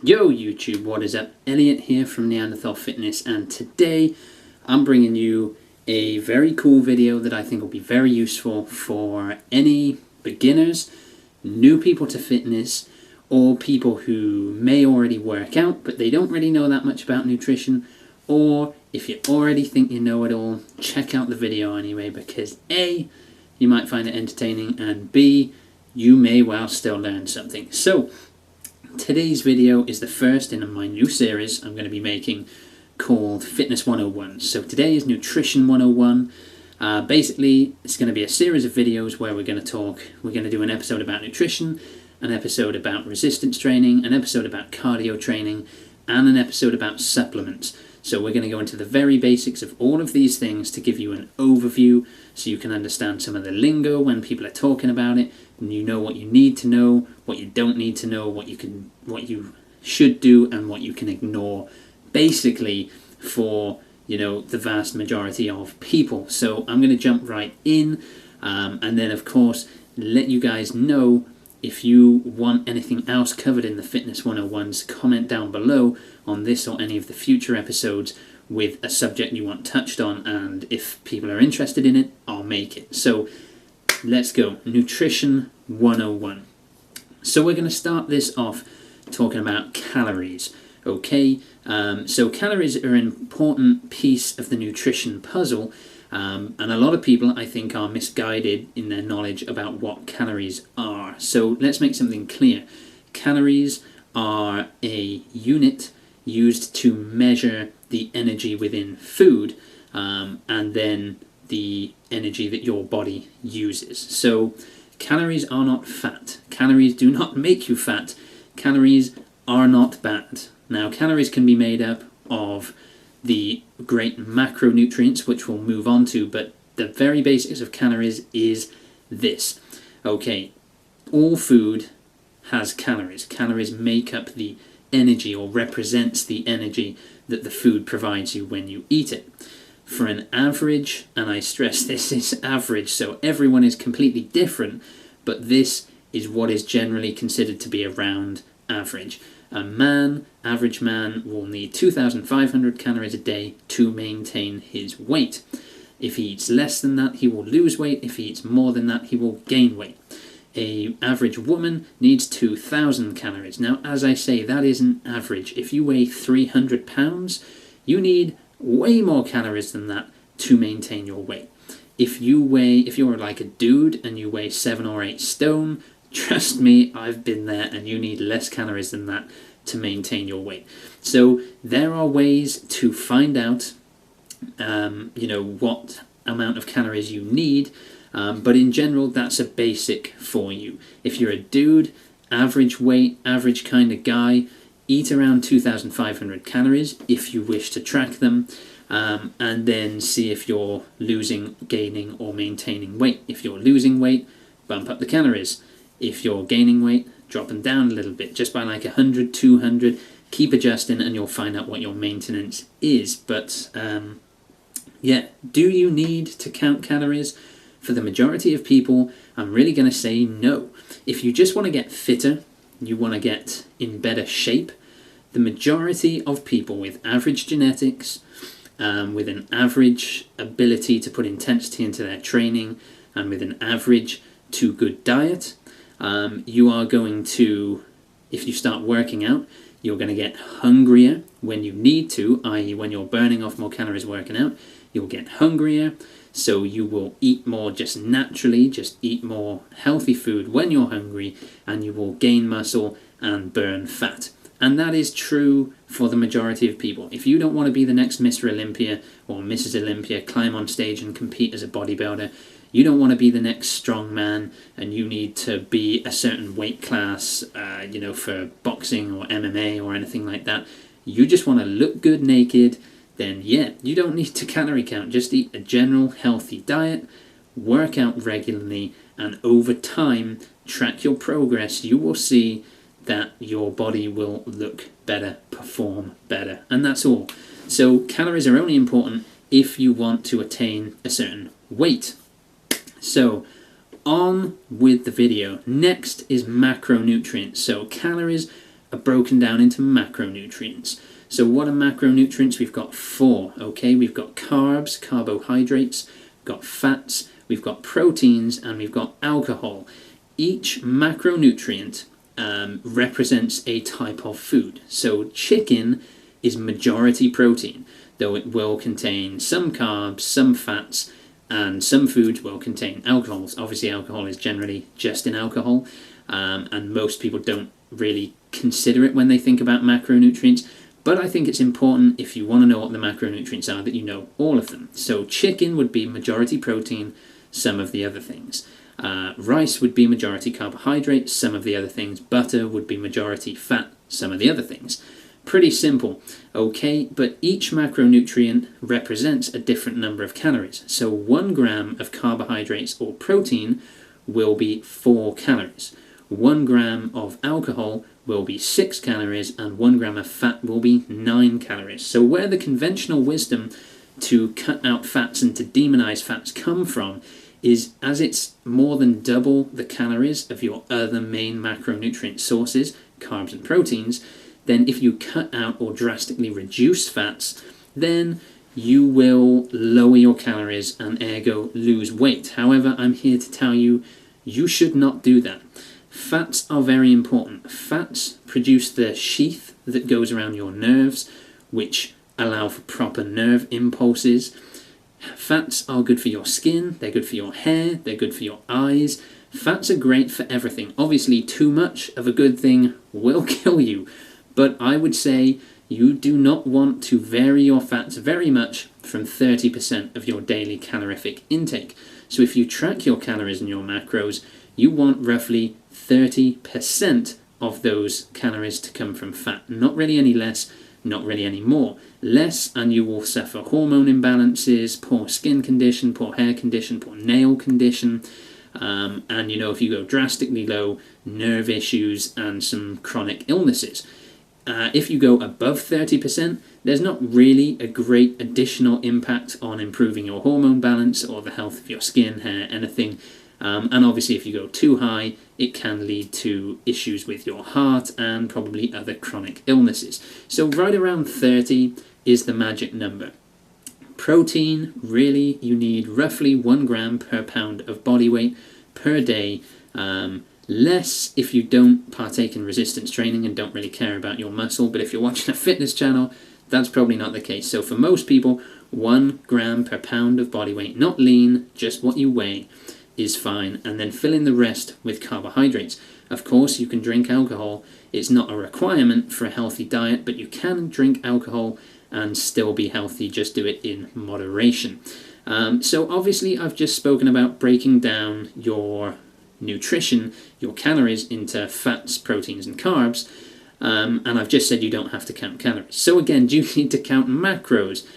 Yo YouTube, what is up? Elliot here from Neanderthal Fitness, and today I'm bringing you a very cool video that I think will be very useful for any beginners, new people to fitness, or people who may already work out but they don't really know that much about nutrition, or if you already think you know it all, check out the video anyway, because A, you might find it entertaining, and B, you may well still learn something. So today's video is the first in my new series I'm going to be making called Fitness 101. So today is Nutrition 101. Basically, it's going to be a series of videos where we're going to do an episode about nutrition, an episode about resistance training, an episode about cardio training, and an episode about supplements. So we're going to go into the very basics of all of these things to give you an overview so you can understand some of the lingo when people are talking about it, and you know what you need to know, what you don't need to know, what you should do, and what you can ignore, basically for the vast majority of people. So I'm going to jump right in, and then of course let you guys know if you want anything else covered in the Fitness 101s. Comment down below on this or any of the future episodes with a subject you want touched on, and if people are interested in it, I'll make it. So let's go. Nutrition 101. So we're going to start this off talking about calories. Okay, so calories are an important piece of the nutrition puzzle, and a lot of people, I think, are misguided in their knowledge about what calories are. So let's make something clear. Calories are a unit used to measure the energy within food, and then the energy that your body uses. So calories are not fat. Calories do not make you fat. Calories are not bad. Now, calories can be made up of the great macronutrients, which we'll move on to, but the very basics of calories is this. Okay, all food has calories. Calories make up the energy, or represents the energy that the food provides you when you eat it. For an average, and I stress this is average, so everyone is completely different, but this is what is generally considered to be around average. Average man will need 2,500 calories a day to maintain his weight. If he eats less than that, he will lose weight. If he eats more than that, he will gain weight. A average woman needs 2,000 calories. Now, as I say, that isn't average. If you weigh 300 pounds, you need way more calories than that to maintain your weight. If you're like a dude and you weigh 7 or 8 stone, trust me, I've been there, and you need less calories than that to maintain your weight. So there are ways to find out, what amount of calories you need, but in general, that's a basic for you. If you're a dude, average weight, average kind of guy, eat around 2,500 calories if you wish to track them, and then see if you're losing, gaining, or maintaining weight. If you're losing weight, bump up the calories. If you're gaining weight, drop them down a little bit, just by like 100, 200, keep adjusting, and you'll find out what your maintenance is. But do you need to count calories? For the majority of people, I'm really going to say no. If you just want to get fitter, you want to get in better shape, the majority of people with average genetics, with an average ability to put intensity into their training, and with an average to good diet, you are going to, if you start working out, you're going to get hungrier when you need to, i.e. when you're burning off more calories working out, you'll get hungrier, so you will eat more just naturally, just eat more healthy food when you're hungry, and you will gain muscle and burn fat. And that is true for the majority of people. If you don't want to be the next Mr. Olympia or Mrs. Olympia, climb on stage and compete as a bodybuilder, you don't want to be the next strong man, and you need to be a certain weight class, for boxing or MMA or anything like that. You just want to look good naked, then you don't need to calorie count. Just eat a general healthy diet, work out regularly, and over time, track your progress. You will see that your body will look better, perform better, and that's all. So calories are only important if you want to attain a certain weight. So on with the video. Next is macronutrients. So calories are broken down into macronutrients. So what are macronutrients? We've got 4, okay? We've got carbs, carbohydrates, we've got fats, we've got proteins, and we've got alcohol. Each macronutrient represents a type of food. So chicken is majority protein, though it will contain some carbs, some fats, and some foods will contain alcohols. Obviously, alcohol is generally just in alcohol, and most people don't really consider it when they think about macronutrients. But I think it's important, if you want to know what the macronutrients are, that you know all of them. So chicken would be majority protein, some of the other things. Rice would be majority carbohydrate, some of the other things. Butter would be majority fat, some of the other things. Pretty simple, okay? But each macronutrient represents a different number of calories. So 1 gram of carbohydrates or protein will be 4 calories. 1 gram of alcohol will be 6 calories, and 1 gram of fat will be 9 calories. So where the conventional wisdom to cut out fats and to demonize fats come from is, as it's more than double the calories of your other main macronutrient sources, carbs and proteins, then if you cut out or drastically reduce fats, then you will lower your calories and ergo lose weight. However, I'm here to tell you, you should not do that. Fats are very important. Fats produce the sheath that goes around your nerves, which allow for proper nerve impulses. Fats are good for your skin, they're good for your hair, they're good for your eyes. Fats are great for everything. Obviously, too much of a good thing will kill you, but I would say you do not want to vary your fats very much from 30% of your daily calorific intake. So if you track your calories and your macros, you want roughly 30% of those calories to come from fat. Not really any less, not really any more. Less, and you will suffer hormone imbalances, poor skin condition, poor hair condition, poor nail condition, and if you go drastically low, nerve issues and some chronic illnesses. If you go above 30%, there's not really a great additional impact on improving your hormone balance or the health of your skin, hair, anything. And obviously if you go too high, it can lead to issues with your heart and probably other chronic illnesses. So right around 30 is the magic number. Protein, really, you need roughly 1 gram per pound of body weight per day. Less if you don't partake in resistance training and don't really care about your muscle, but if you're watching a fitness channel, that's probably not the case. So for most people, 1 gram per pound of body weight, not lean, just what you weigh, is fine, and then fill in the rest with carbohydrates. Of course, you can drink alcohol. It's not a requirement for a healthy diet, but you can drink alcohol and still be healthy. Just do it in moderation. So obviously, I've just spoken about breaking down your nutrition, your calories, into fats, proteins, and carbs, and I've just said you don't have to count calories. So again, do you need to count macros?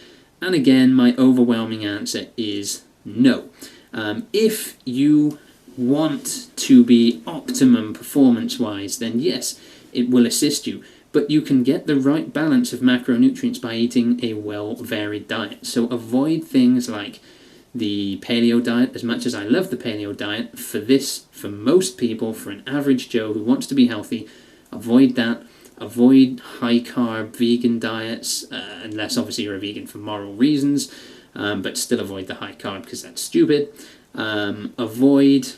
And again, my overwhelming answer is no. If you want to be optimum performance-wise, then yes, it will assist you. But you can get the right balance of macronutrients by eating a well-varied diet. So avoid things like the paleo diet. As much as I love the paleo diet, for most people, for an average Joe who wants to be healthy, avoid that. Avoid high-carb vegan diets, unless obviously you're a vegan for moral reasons. But still avoid the high carb because that's stupid. Avoid,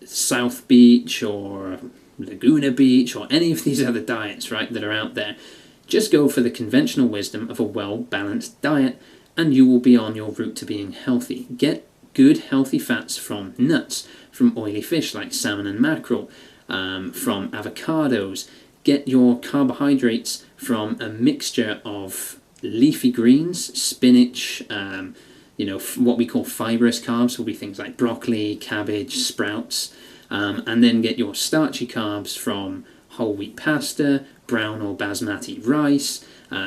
South Beach or Laguna Beach or any of these other diets, right, that are out there. Just go for the conventional wisdom of a well-balanced diet and you will be on your route to being healthy. Get good healthy fats from nuts, from oily fish like salmon and mackerel, from avocados. Get your carbohydrates from a mixture of leafy greens, spinach, what we call fibrous carbs will be things like broccoli, cabbage, sprouts, and then get your starchy carbs from whole wheat pasta, brown or basmati rice,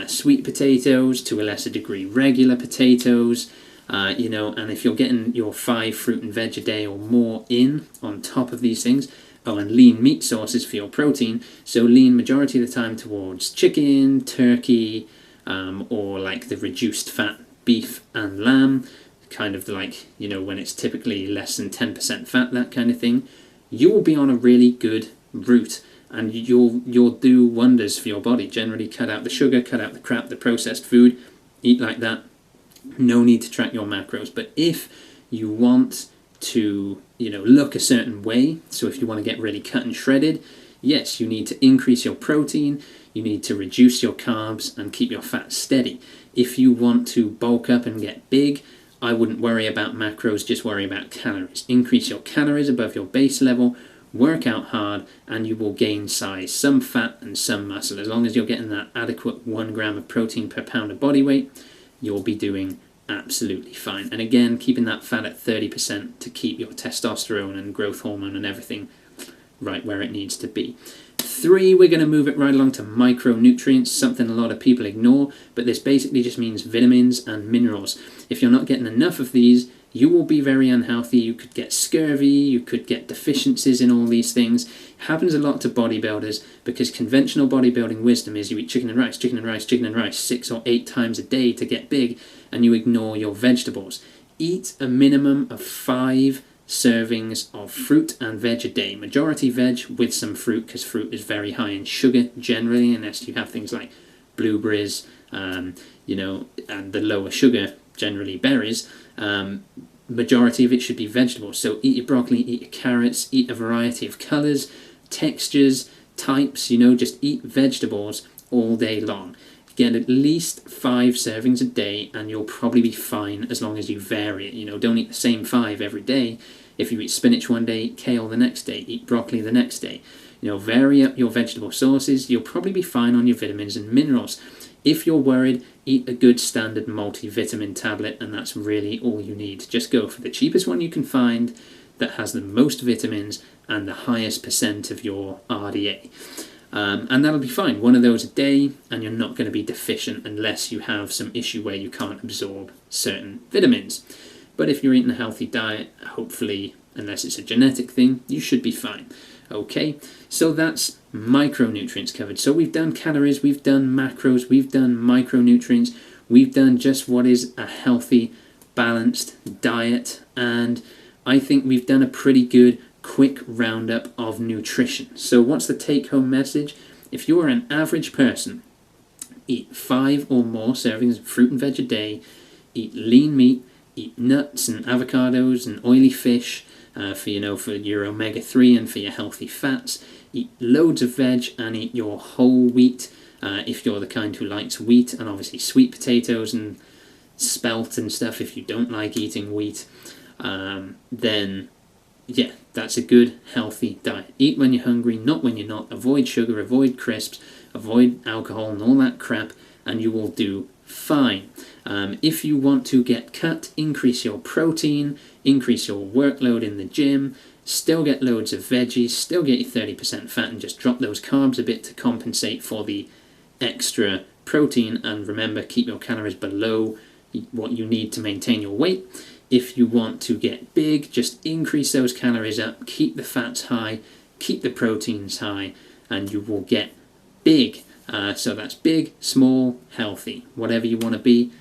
sweet potatoes, to a lesser degree regular potatoes, and if you're getting your 5 fruit and veg a day or more in on top of these things. Oh, and lean meat sources for your protein, so lean majority of the time towards chicken, turkey, or like the reduced fat beef and lamb, kind of like, when it's typically less than 10% fat, that kind of thing. You will be on a really good route and you'll do wonders for your body. Generally, cut out the sugar, cut out the crap, the processed food, eat like that. No need to track your macros. But if you want to, look a certain way, so if you want to get really cut and shredded, yes, you need to increase your protein, you need to reduce your carbs and keep your fat steady. If you want to bulk up and get big, I wouldn't worry about macros, just worry about calories. Increase your calories above your base level, work out hard, and you will gain size, some fat and some muscle. As long as you're getting that adequate 1 gram of protein per pound of body weight, you'll be doing absolutely fine. And again, keeping that fat at 30% to keep your testosterone and growth hormone and everything right where it needs to be. 3, we're going to move it right along to micronutrients, something a lot of people ignore, but this basically just means vitamins and minerals. If you're not getting enough of these, you will be very unhealthy. You could get scurvy, you could get deficiencies in all these things. It happens a lot to bodybuilders because conventional bodybuilding wisdom is you eat chicken and rice, chicken and rice, chicken and rice 6 or 8 times a day to get big, and you ignore your vegetables. Eat a minimum of 5 servings of fruit and veg a day. Majority veg with some fruit, because fruit is very high in sugar generally, unless you have things like blueberries, and the lower sugar, generally berries. Majority of it should be vegetables. So eat your broccoli, eat your carrots, eat a variety of colours, textures, types, just eat vegetables all day long. Get at least 5 servings a day and you'll probably be fine as long as you vary it. Don't eat the same 5 every day. If you eat spinach one day, eat kale the next day, eat broccoli the next day. Vary up your vegetable sources. You'll probably be fine on your vitamins and minerals. If you're worried, eat a good standard multivitamin tablet, and that's really all you need. Just go for the cheapest one you can find that has the most vitamins and the highest percent of your RDA. And that'll be fine. One of those a day, and you're not going to be deficient unless you have some issue where you can't absorb certain vitamins. But if you're eating a healthy diet, hopefully, unless it's a genetic thing, you should be fine. Okay, so that's micronutrients covered. So we've done calories, we've done macros, we've done micronutrients, we've done just what is a healthy, balanced diet, and I think we've done a pretty good quick roundup of nutrition. So what's the take-home message? If you are an average person, eat 5 or more servings of fruit and veg a day, eat lean meat, eat nuts and avocados and oily fish for your omega-3 and for your healthy fats. Eat loads of veg and eat your whole wheat if you're the kind who likes wheat, and obviously sweet potatoes and spelt and stuff if you don't like eating wheat. Then yeah, that's a good, healthy diet. Eat when you're hungry, not when you're not. Avoid sugar, avoid crisps, avoid alcohol and all that crap, and you will do fine. If you want to get cut, increase your protein, increase your workload in the gym, still get loads of veggies, still get your 30% fat, and just drop those carbs a bit to compensate for the extra protein. And remember, keep your calories below what you need to maintain your weight. If you want to get big, just increase those calories up, keep the fats high, keep the proteins high, and you will get big. So that's big, small, healthy, whatever you want to be,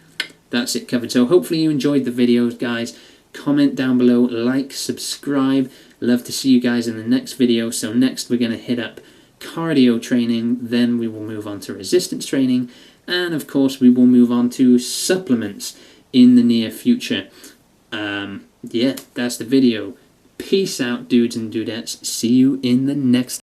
that's it covered. So hopefully you enjoyed the videos, guys. Comment down below, like, subscribe. Love to see you guys in the next video. So next we're going to hit up cardio training, then we will move on to resistance training, and of course we will move on to supplements in the near future. Yeah, that's the video. Peace out, dudes and dudettes. See you in the next